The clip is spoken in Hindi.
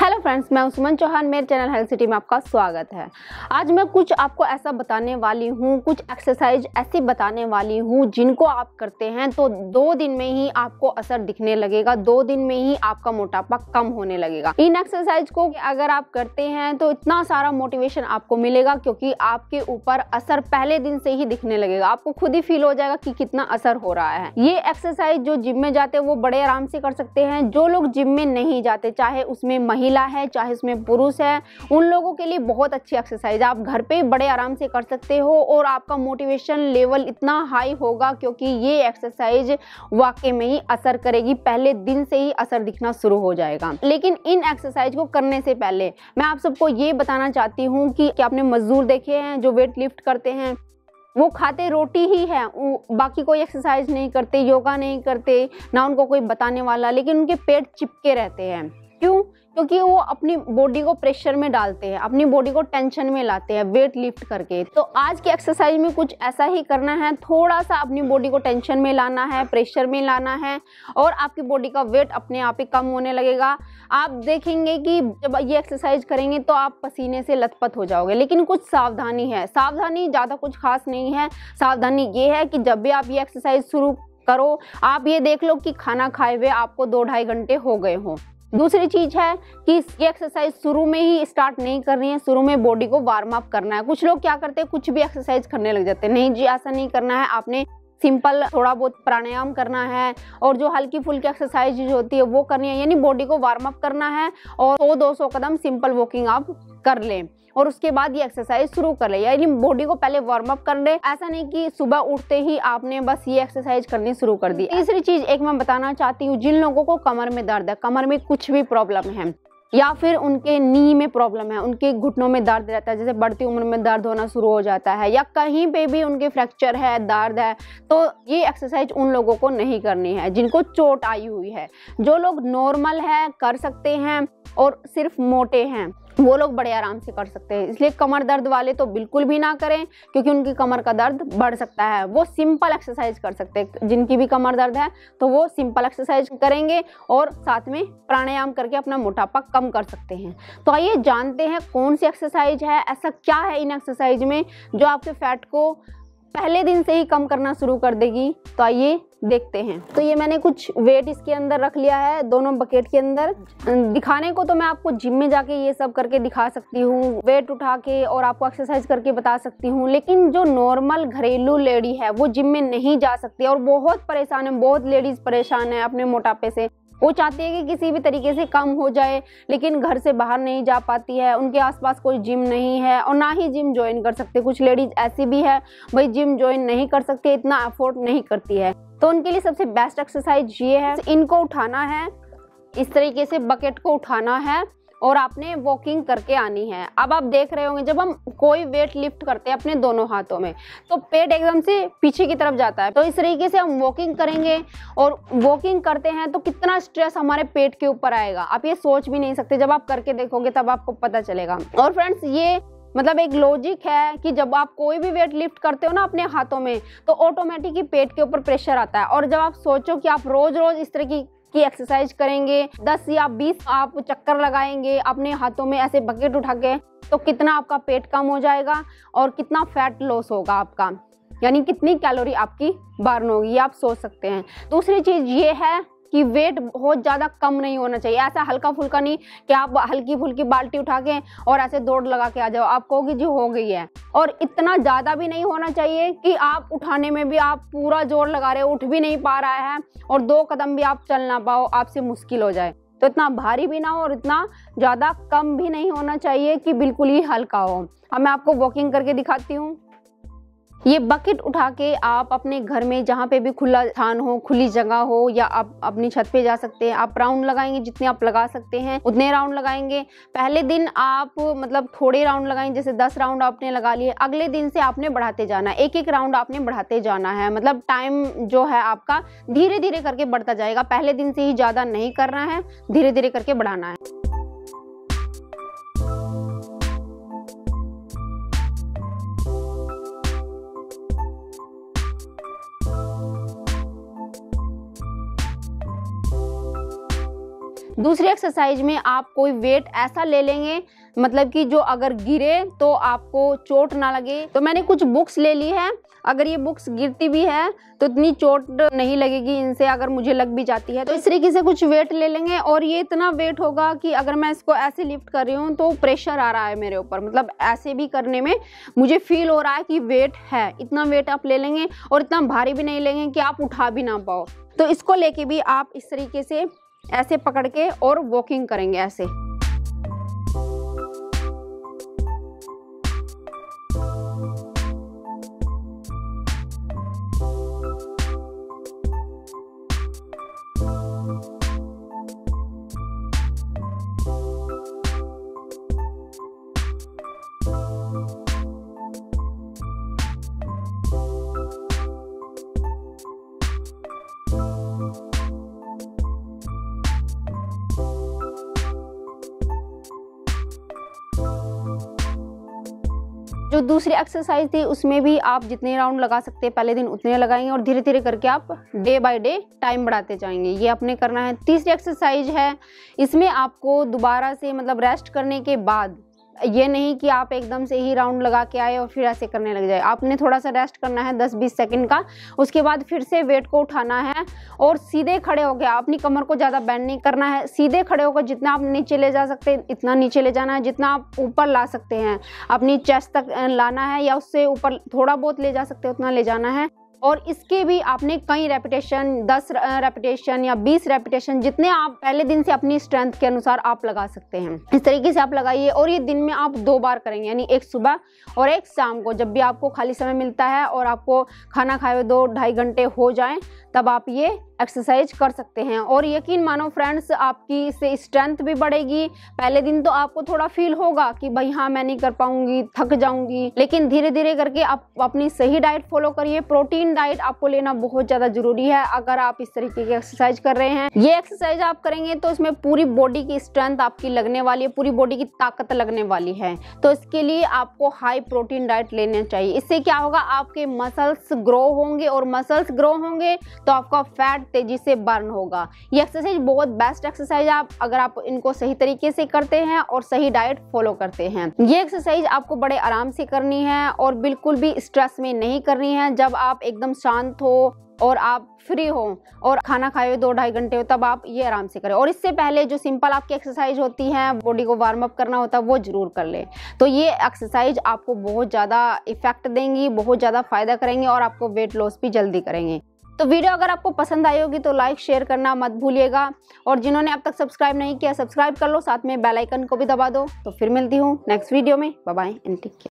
हेलो फ्रेंड्स, मैं सुमन चौहान। मेरे चैनल हेल्थ सिटी में आपका स्वागत है। आज मैं कुछ आपको ऐसा बताने वाली हूँ, कुछ एक्सरसाइज ऐसी बताने वाली हूँ जिनको आप करते हैं तो 2 दिन में ही आपको असर दिखने लगेगा, 2 दिन में ही आपका मोटापा कम होने लगेगा। इन एक्सरसाइज को अगर आप करते हैं तो इतना सारा मोटिवेशन आपको मिलेगा, क्योंकि आपके ऊपर असर पहले दिन से ही दिखने लगेगा। आपको खुद ही फील हो जाएगा कि कितना असर हो रहा है। ये एक्सरसाइज जो जिम में जाते हैं वो बड़े आराम से कर सकते हैं। जो लोग जिम में नहीं जाते, चाहे उसमें महिला है चाहे उसमें पुरुष है, उन लोगों के लिए बहुत अच्छी एक्सरसाइज। आप घर पे बड़े आराम से कर सकते हो और आपका मोटिवेशन लेवल इतना हाई होगा, क्योंकि ये एक्सरसाइज वाकई में ही असर करेगी। पहले दिन से ही असर दिखना शुरू हो जाएगा। लेकिन इन एक्सरसाइज को करने से पहले मैं आप सबको ये बताना चाहती हूँ कि आपने मजदूर देखे हैं जो वेट लिफ्ट करते हैं, वो खाते रोटी ही है, बाकी कोई एक्सरसाइज नहीं करते, योगा नहीं करते, ना उनको कोई बताने वाला, लेकिन उनके पेट चिपके रहते हैं। क्यों? क्योंकि वो अपनी बॉडी को प्रेशर में डालते हैं, अपनी बॉडी को टेंशन में लाते हैं वेट लिफ्ट करके। तो आज की एक्सरसाइज में कुछ ऐसा ही करना है, थोड़ा सा अपनी बॉडी को टेंशन में लाना है, प्रेशर में लाना है, और आपकी बॉडी का वेट अपने आप ही कम होने लगेगा। आप देखेंगे कि जब ये एक्सरसाइज करेंगे तो आप पसीने से लथपथ हो जाओगे। लेकिन कुछ सावधानी है, सावधानी ज़्यादा कुछ खास नहीं है। सावधानी ये है कि जब भी आप ये एक्सरसाइज शुरू करो, आप ये देख लो कि खाना खाए हुए आपको 2-2.5 घंटे हो गए हों। दूसरी चीज है कि ये एक्सरसाइज शुरू में ही स्टार्ट नहीं करनी है, शुरू में बॉडी को वार्म अप करना है। कुछ लोग क्या करते हैं, कुछ भी एक्सरसाइज करने लग जाते हैं। नहीं जी, ऐसा नहीं करना है। आपने सिंपल थोड़ा बहुत प्राणायाम करना है और जो हल्की फुल्की एक्सरसाइज होती है वो करनी है, यानी बॉडी को वार्म अप करना है। और 100-200 कदम सिंपल वॉकिंग आप कर लें और उसके बाद ये एक्सरसाइज शुरू कर ले, यानी बॉडी को पहले वार्म अप कर ले। ऐसा नहीं कि सुबह उठते ही आपने बस ये एक्सरसाइज करनी शुरू कर दी। तीसरी चीज एक मैं बताना चाहती हूँ, जिन लोगों को कमर में दर्द है, कमर में कुछ भी प्रॉब्लम है, या फिर उनके नी में प्रॉब्लम है, उनके घुटनों में दर्द रहता है, जैसे बढ़ती उम्र में दर्द होना शुरू हो जाता है, या कहीं पे भी उनके फ्रैक्चर है, दर्द है, तो ये एक्सरसाइज उन लोगों को नहीं करनी है जिनको चोट आई हुई है। जो लोग नॉर्मल है कर सकते हैं और सिर्फ मोटे हैं वो लोग बड़े आराम से कर सकते हैं। इसलिए कमर दर्द वाले तो बिल्कुल भी ना करें, क्योंकि उनकी कमर का दर्द बढ़ सकता है। वो सिंपल एक्सरसाइज कर सकते हैं। जिनकी भी कमर दर्द है तो वो सिंपल एक्सरसाइज करेंगे और साथ में प्राणायाम करके अपना मोटापा कम कर सकते हैं। तो आइए जानते हैं कौन सी एक्सरसाइज है, ऐसा क्या है इन एक्सरसाइज में जो आपके फैट को पहले दिन से ही कम करना शुरू कर देगी। तो आइए देखते हैं। तो ये मैंने कुछ वेट इसके अंदर रख लिया है, दोनों बकेट के अंदर। दिखाने को तो मैं आपको जिम में जाके ये सब करके दिखा सकती हूँ, वेट उठा के और आपको एक्सरसाइज करके बता सकती हूँ, लेकिन जो नॉर्मल घरेलू लेडी है वो जिम में नहीं जा सकती और बहुत परेशान है। बहुत लेडीज परेशान है अपने मोटापे से। वो चाहती है कि किसी भी तरीके से कम हो जाए, लेकिन घर से बाहर नहीं जा पाती है, उनके आसपास कोई जिम नहीं है और ना ही जिम ज्वाइन कर सकते। कुछ लेडीज ऐसी भी है भाई जिम ज्वाइन नहीं कर सकती, इतना अफोर्ड नहीं करती है। तो उनके लिए सबसे बेस्ट एक्सरसाइज ये है, इनको उठाना है, इस तरीके से बकेट को उठाना है और आपने वॉकिंग करके आनी है। अब आप देख रहे होंगे जब हम कोई वेट लिफ्ट करते हैं अपने दोनों हाथों में तो पेट एकदम से पीछे की तरफ जाता है। तो इस तरीके से हम वॉकिंग करेंगे और वॉकिंग करते हैं तो कितना स्ट्रेस हमारे पेट के ऊपर आएगा, आप ये सोच भी नहीं सकते। जब आप करके देखोगे तब आपको पता चलेगा। और फ्रेंड्स, ये मतलब एक लॉजिक है कि जब आप कोई भी वेट लिफ्ट करते हो ना अपने हाथों में, तो ऑटोमेटिक ही पेट के ऊपर प्रेशर आता है। और जब आप सोचो कि आप रोज रोज इस तरह की एक्सरसाइज करेंगे, 10 या 20 आप चक्कर लगाएंगे अपने हाथों में ऐसे बकेट उठा के, तो कितना आपका पेट कम हो जाएगा और कितना फैट लॉस होगा आपका, यानी कितनी कैलोरी आपकी बर्न होगी, आप सोच सकते हैं। दूसरी चीज ये है कि वेट बहुत ज़्यादा कम नहीं होना चाहिए। ऐसा हल्का फुल्का नहीं कि आप हल्की फुल्की बाल्टी उठा के और ऐसे दौड़ लगा के आ जाओ, आप कहोगे जी हो गई है। और इतना ज़्यादा भी नहीं होना चाहिए कि आप उठाने में भी आप पूरा जोर लगा रहे हो, उठ भी नहीं पा रहा है और 2 कदम भी आप चल ना पाओ, आपसे मुश्किल हो जाए। तो इतना भारी भी ना हो और इतना ज़्यादा कम भी नहीं होना चाहिए कि बिल्कुल ही हल्का हो। अब मैं आपको वॉकिंग करके दिखाती हूँ। ये बकेट उठा के आप अपने घर में जहाँ पे भी खुला स्थान हो, खुली जगह हो, या आप अपनी छत पे जा सकते हैं। आप राउंड लगाएंगे, जितने आप लगा सकते हैं उतने राउंड लगाएंगे। पहले दिन आप मतलब थोड़े राउंड लगाएंगे, जैसे 10 राउंड आपने लगा लिए, अगले दिन से आपने बढ़ाते जाना है, एक राउंड आपने बढ़ाते जाना है। मतलब टाइम जो है आपका धीरे धीरे करके बढ़ता जाएगा, पहले दिन से ही ज़्यादा नहीं करना है, धीरे धीरे करके बढ़ाना है। दूसरी एक्सरसाइज में आप कोई वेट ऐसा ले लेंगे मतलब कि जो अगर गिरे तो आपको चोट ना लगे। तो मैंने कुछ बुक्स ले ली है, अगर ये बुक्स गिरती भी है तो इतनी चोट नहीं लगेगी इनसे, अगर मुझे लग भी जाती है। तो इस तरीके से कुछ वेट ले लेंगे और ये इतना वेट होगा कि अगर मैं इसको ऐसे लिफ्ट कर रही हूँ तो प्रेशर आ रहा है मेरे ऊपर, मतलब ऐसे भी करने में मुझे फील हो रहा है कि वेट है। इतना वेट आप ले लेंगे और इतना भारी भी नहीं लेंगे कि आप उठा भी ना पाओ। तो इसको लेके भी आप इस तरीके से ऐसे पकड़ के और वॉकिंग करेंगे ऐसे। जो दूसरी एक्सरसाइज थी उसमें भी आप जितने राउंड लगा सकते हैं पहले दिन उतने लगाएंगे और धीरे धीरे करके आप डे बाय डे टाइम बढ़ाते जाएंगे। ये आपने करना है। तीसरी एक्सरसाइज है, इसमें आपको दोबारा से मतलब रेस्ट करने के बाद, ये नहीं कि आप एकदम से ही राउंड लगा के आए और फिर ऐसे करने लग जाए। आपने थोड़ा सा रेस्ट करना है 10-20 सेकंड का, उसके बाद फिर से वेट को उठाना है और सीधे खड़े हो गया। अपनी कमर को ज़्यादा बेंड नहीं करना है, सीधे खड़े होकर जितना आप नीचे ले जा सकते हैं इतना नीचे ले जाना है, जितना आप ऊपर ला सकते हैं अपनी चेस्ट तक लाना है या उससे ऊपर थोड़ा बहुत ले जा सकते हैं उतना ले जाना है। और इसके भी आपने कई रेपिटेशन, 10 रेपिटेशन या 20 रेपिटेशन, जितने आप पहले दिन से अपनी स्ट्रेंथ के अनुसार आप लगा सकते हैं, इस तरीके से आप लगाइए। और ये दिन में आप 2 बार करेंगे, यानी एक सुबह और एक शाम को, जब भी आपको खाली समय मिलता है और आपको खाना खाए हुए 2-2.5 घंटे हो जाएं तब आप ये एक्सरसाइज कर सकते हैं। और यकीन मानो फ्रेंड्स, आपकी इससे स्ट्रेंथ भी बढ़ेगी। पहले दिन तो आपको थोड़ा फील होगा कि भाई हाँ मैं नहीं कर पाऊंगी, थक जाऊंगी, लेकिन धीरे धीरे करके आप अपनी सही डाइट फॉलो करिए। प्रोटीन डाइट आपको लेना बहुत ज़्यादा जरूरी है अगर आप इस तरीके की एक्सरसाइज कर रहे हैं। ये एक्सरसाइज आप करेंगे तो इसमें पूरी बॉडी की स्ट्रेंथ आपकी लगने वाली है, पूरी बॉडी की ताकत लगने वाली है। तो इसके लिए आपको हाई प्रोटीन डाइट लेना चाहिए। इससे क्या होगा, आपके मसल्स ग्रो होंगे और मसल्स ग्रो होंगे तो आपका फैट तेजी से बर्न होगा। ये एक्सरसाइज बहुत बेस्ट एक्सरसाइज है अगर आप इनको सही तरीके से करते हैं और सही डाइट फॉलो करते हैं। ये एक्सरसाइज आपको बड़े आराम से करनी है और बिल्कुल भी स्ट्रेस में नहीं करनी है। जब आप एकदम शांत हो और आप फ्री हो और खाना खाए हुए 2-2.5 घंटे हो तब आप ये आराम से करें। और इससे पहले जो सिंपल आपकी एक्सरसाइज होती है, बॉडी को वार्म अप करना होता है, वो जरूर कर ले। तो ये एक्सरसाइज आपको बहुत ज़्यादा इफेक्ट देंगी, बहुत ज़्यादा फायदा करेंगे और आपको वेट लॉस भी जल्दी करेंगे। तो वीडियो अगर आपको पसंद आई होगी तो लाइक शेयर करना मत भूलिएगा और जिन्होंने अब तक सब्सक्राइब नहीं किया सब्सक्राइब कर लो, साथ में बेल आइकन को भी दबा दो। तो फिर मिलती हूँ नेक्स्ट वीडियो में। Bye bye and take care.